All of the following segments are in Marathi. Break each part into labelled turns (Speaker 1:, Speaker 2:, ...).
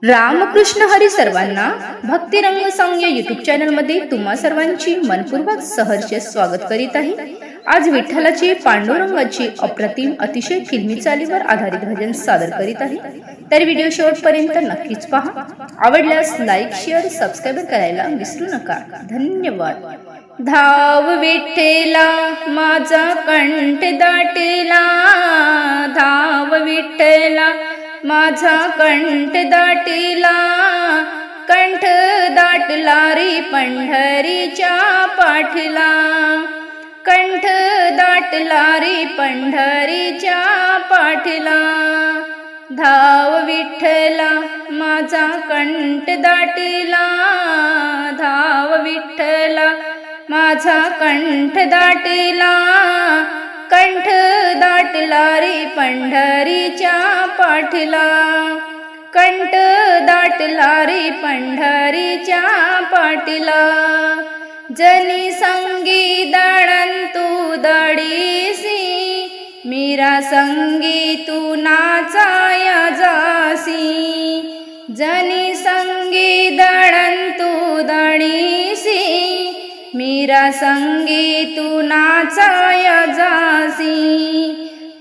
Speaker 1: रामकृष्ण हरी सर्वांना भक्तिरंग संग या यूट्यूब चॅनल मध्ये तुम्हा सर्वांची मनपूर्वक सहर्ष स्वागत करीत आहे। आज विठ्ठलाची पांडुरंगाची अप्रतिम अतिशय फिल्मी चालीवर आधारित भजन सादर करीत आहे। तर व्हिडिओ शेवटपर्यंत नक्कीच पहा। आवडल्यास लाईक शेअर सबस्क्राइब करायला विसरू नका। धन्यवाद। धाव विठ्ठला माझा कंठ दाटेला, धाव विठ्ठला माझा कंठ दाटेला, कंठ दाटला रे पंढरीच्या पाठला, कंठ दाटला रे पंढरीच्या पाठला। धाव विठ्ठला माझा कंठ दाटेला, धाव विठ्ठला माझा कंठ दाटेला, कंठ दाटला रे पंढरीच्या पाठला, कंठ दाटला रे पंढरीच्या पाठला। जनी संगी दळंतू दडीसी, मीरा संगी तू नाचाया जासी, जनी संगी दळंतू दडीसी, मीरा संगी तू नाचाया जासी।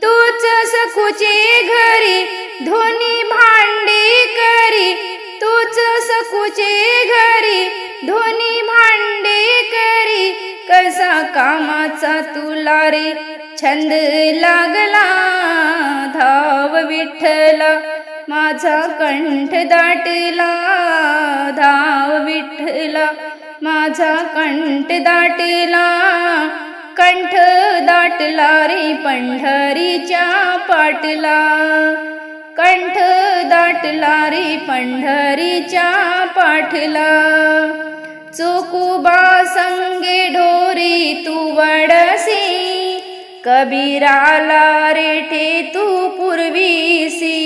Speaker 1: तूच सकुचे घरी धोनी भांडे करी, तूच सकुचे घरी धोनी भांडे करी, कसा कामाचा तुला रे छंद लागला। धाव विठ्ठला माझा कंठ दाटला, धाव विठ्ठला माझा कंठ दाटला, कंठ दाटला रे पंढरीच्या पाठला, कंठ दाटला रे पंढरीच्या पाठला। चोखोबा संगे ढोरी तू वडसी, कबीराला रेठे तू पुरवीसी,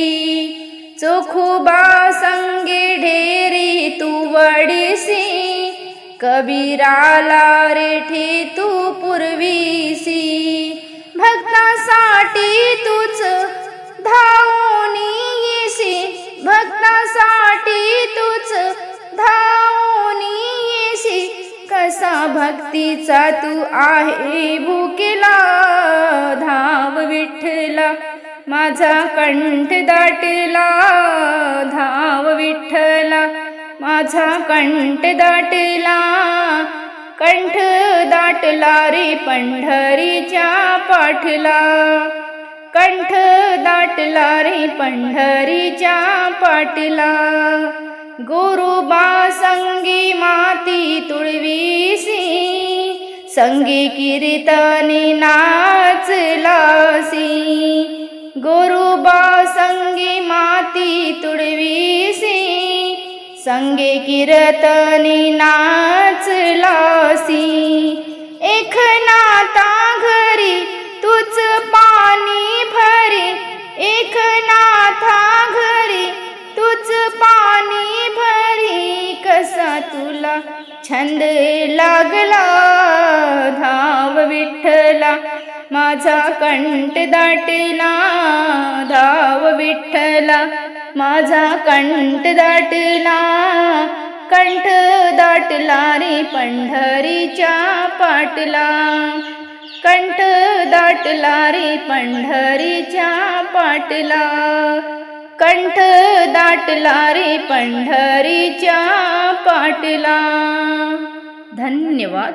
Speaker 1: चोखोबा संगे ढेरी तू वडीसी, कबीराला रेठे तू पुरवीसी। भक्तासाठी तूच धावून येसी, भक्तासाठी तूच धावून येसी, कसा भक्तीचा तू आहे भुकेला। धाव विठ्ठला माझा कंठ दाटला, धाव विठ्ठला माझा कंठ दाटला, कंठ दाटला रे पंढरीच्या पाठला, कंठ दाटला रे पंढरीच्या पाठला। गोरोबा संगी माती तुळवीसी, संगी कीर्तनी नाचलासी, गोरोबा संगी माती तुळवीसी, संगे कीर्तनी नाचलासी। एक नाता घरी तुझ पाणी भरी, एक नाथा घरी तुझ पाणी भरी, कसा तुला छंद लागला। धाव विठ्ठला माझा कंठ दाटला, धाव विठ्ठला माझा कंठ दाटला, कंठ दाटला रे पंढरीच्या पाठला, कंठ दाटला रे पंढरीच्या पाठला, कंठ दाटला रे पंढरीच्या पाठला। धन्यवाद।